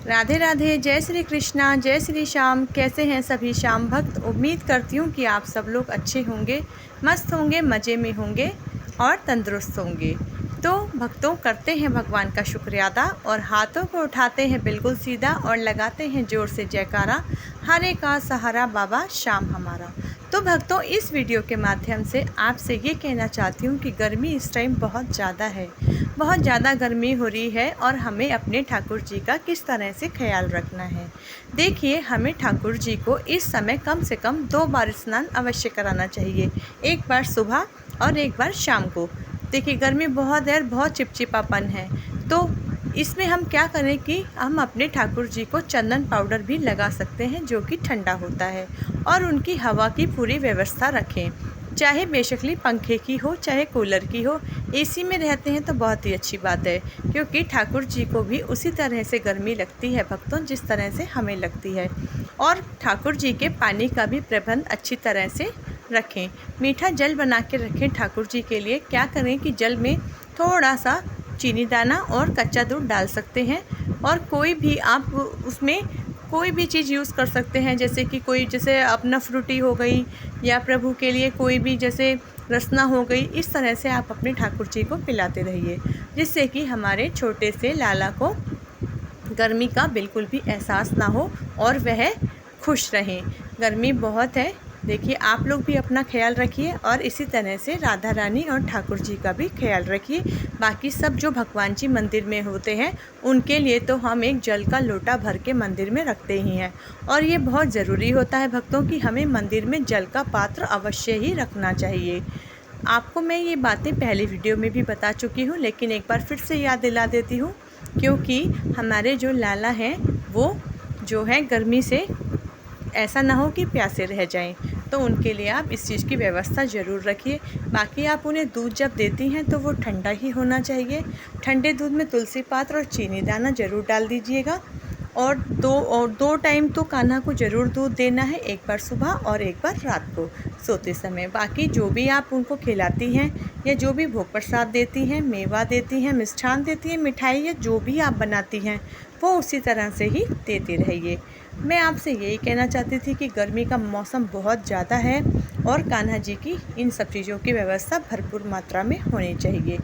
राधे राधे। जय श्री कृष्णा, जय श्री श्याम। कैसे हैं सभी श्याम भक्त? उम्मीद करती हूँ कि आप सब लोग अच्छे होंगे, मस्त होंगे, मज़े में होंगे और तंदुरुस्त होंगे। तो भक्तों, करते हैं भगवान का शुक्रिया अदा और हाथों को उठाते हैं बिल्कुल सीधा और लगाते हैं ज़ोर से जयकारा, हरे का सहारा बाबा श्याम हमारा। तो भक्तों, इस वीडियो के माध्यम से आपसे ये कहना चाहती हूँ कि गर्मी इस टाइम बहुत ज़्यादा है, बहुत ज़्यादा गर्मी हो रही है और हमें अपने ठाकुर जी का किस तरह से ख्याल रखना है। देखिए, हमें ठाकुर जी को इस समय कम से कम 2 बार स्नान अवश्य कराना चाहिए, एक बार सुबह और एक बार शाम को। देखिए, गर्मी बहुत है, बहुत चिपचिपापन है, तो इसमें हम क्या करें कि हम अपने ठाकुर जी को चंदन पाउडर भी लगा सकते हैं, जो कि ठंडा होता है, और उनकी हवा की पूरी व्यवस्था रखें, चाहे बेशकली पंखे की हो चाहे कूलर की हो। एसी में रहते हैं तो बहुत ही अच्छी बात है, क्योंकि ठाकुर जी को भी उसी तरह से गर्मी लगती है भक्तों, जिस तरह से हमें लगती है। और ठाकुर जी के पानी का भी प्रबंध अच्छी तरह से रखें, मीठा जल बना के रखें ठाकुर जी के लिए। क्या करें कि जल में थोड़ा सा चीनी दाना और कच्चा दूध डाल सकते हैं, और कोई भी आप उसमें कोई भी चीज़ यूज़ कर सकते हैं, जैसे कि कोई जैसे अपना फ्रूटी हो गई, या प्रभु के लिए कोई भी जैसे रसना हो गई। इस तरह से आप अपने ठाकुर जी को पिलाते रहिए, जिससे कि हमारे छोटे से लाला को गर्मी का बिल्कुल भी एहसास ना हो और वह खुश रहें। गर्मी बहुत है, देखिए आप लोग भी अपना ख्याल रखिए और इसी तरह से राधा रानी और ठाकुर जी का भी ख्याल रखिए। बाकी सब जो भगवान जी मंदिर में होते हैं, उनके लिए तो हम एक जल का लोटा भर के मंदिर में रखते ही हैं, और ये बहुत ज़रूरी होता है भक्तों कि हमें मंदिर में जल का पात्र अवश्य ही रखना चाहिए। आपको मैं ये बातें पहले वीडियो में भी बता चुकी हूँ, लेकिन एक बार फिर से याद दिला देती हूँ, क्योंकि हमारे जो लाला हैं वो जो है गर्मी से ऐसा ना हो कि प्यासे रह जाएं, तो उनके लिए आप इस चीज़ की व्यवस्था ज़रूर रखिए। बाकी आप उन्हें दूध जब देती हैं तो वो ठंडा ही होना चाहिए। ठंडे दूध में तुलसी पात्र और चीनी दाना ज़रूर डाल दीजिएगा, और दो टाइम तो कान्हा को ज़रूर दूध देना है, एक बार सुबह और एक बार रात को सोते समय। बाकी जो भी आप उनको खिलाती हैं या जो भी भोग प्रसाद देती हैं, मेवा देती हैं, मिष्ठान देती हैं, मिठाई या जो भी आप बनाती हैं, वो उसी तरह से ही देती रहिए। मैं आपसे यही कहना चाहती थी कि गर्मी का मौसम बहुत ज़्यादा है और कान्हा जी की इन सब चीज़ों की व्यवस्था भरपूर मात्रा में होनी चाहिए।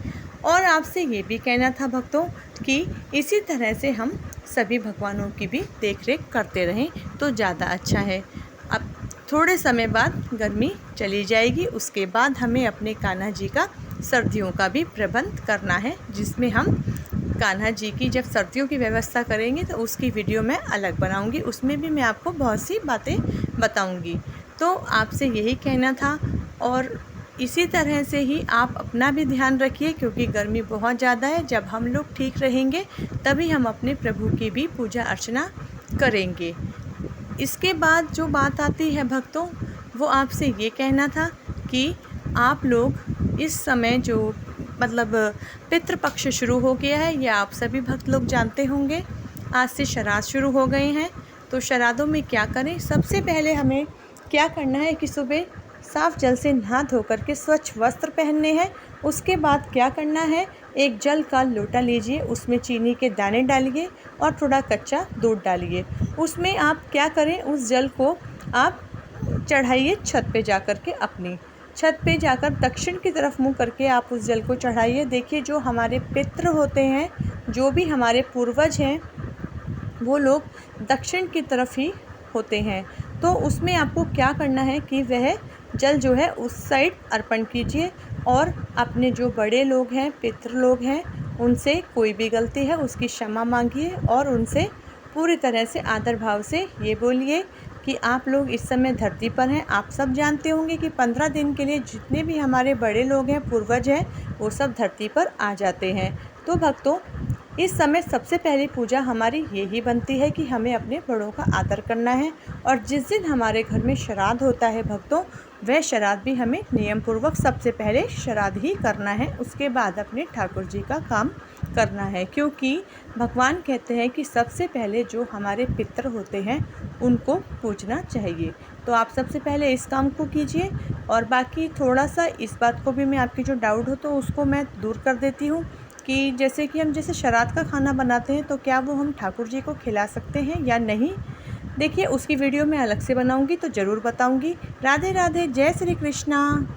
और आपसे ये भी कहना था भक्तों कि इसी तरह से हम सभी भगवानों की भी देखरेख करते रहें तो ज़्यादा अच्छा है। अब थोड़े समय बाद गर्मी चली जाएगी, उसके बाद हमें अपने कान्हा जी का सर्दियों का भी प्रबंध करना है, जिसमें हम कान्हा जी की जब सर्दियों की व्यवस्था करेंगे तो उसकी वीडियो मैं अलग बनाऊंगी, उसमें भी मैं आपको बहुत सी बातें बताऊंगी। तो आपसे यही कहना था, और इसी तरह से ही आप अपना भी ध्यान रखिए, क्योंकि गर्मी बहुत ज़्यादा है। जब हम लोग ठीक रहेंगे तभी हम अपने प्रभु की भी पूजा अर्चना करेंगे। इसके बाद जो बात आती है भक्तों, वो आपसे ये कहना था कि आप लोग इस समय जो मतलब पितृपक्ष शुरू हो गया है, या आप सभी भक्त लोग जानते होंगे, आज से श्राद्ध शुरू हो गए हैं। तो श्राद्धों में क्या करें? सबसे पहले हमें क्या करना है कि सुबह साफ़ जल से नहा धो कर के स्वच्छ वस्त्र पहनने हैं। उसके बाद क्या करना है, एक जल का लोटा लीजिए, उसमें चीनी के दाने डालिए और थोड़ा कच्चा दूध डालिए। उसमें आप क्या करें, उस जल को आप चढ़ाइए छत पे जा कर के, अपनी छत पे जाकर दक्षिण की तरफ मुँह करके आप उस जल को चढ़ाइए। देखिए, जो हमारे पितृ होते हैं, जो भी हमारे पूर्वज हैं, वो लोग दक्षिण की तरफ ही होते हैं। तो उसमें आपको क्या करना है कि वह जल जो है उस साइड अर्पण कीजिए, और अपने जो बड़े लोग हैं, पितृ लोग हैं, उनसे कोई भी गलती है उसकी क्षमा मांगिए, और उनसे पूरी तरह से आदर भाव से ये बोलिए कि आप लोग इस समय धरती पर हैं। आप सब जानते होंगे कि 15 दिन के लिए जितने भी हमारे बड़े लोग हैं, पूर्वज हैं, वो सब धरती पर आ जाते हैं। तो भक्तों, इस समय सबसे पहली पूजा हमारी यही बनती है कि हमें अपने बड़ों का आदर करना है, और जिस दिन हमारे घर में श्राद्ध होता है भक्तों, वह श्राद्ध भी हमें नियम पूर्वक सबसे पहले श्राद्ध ही करना है, उसके बाद अपने ठाकुर जी का काम करना है। क्योंकि भगवान कहते हैं कि सबसे पहले जो हमारे पितृ होते हैं उनको पूजना चाहिए। तो आप सबसे पहले इस काम को कीजिए, और बाकी थोड़ा सा इस बात को भी मैं, आपकी जो डाउट हो तो उसको मैं दूर कर देती हूँ कि जैसे कि हम जैसे श्राद्ध का खाना बनाते हैं तो क्या वो हम ठाकुर जी को खिला सकते हैं या नहीं। देखिए उसकी वीडियो मैं अलग से बनाऊंगी तो ज़रूर बताऊंगी। राधे राधे, जय श्री कृष्णा।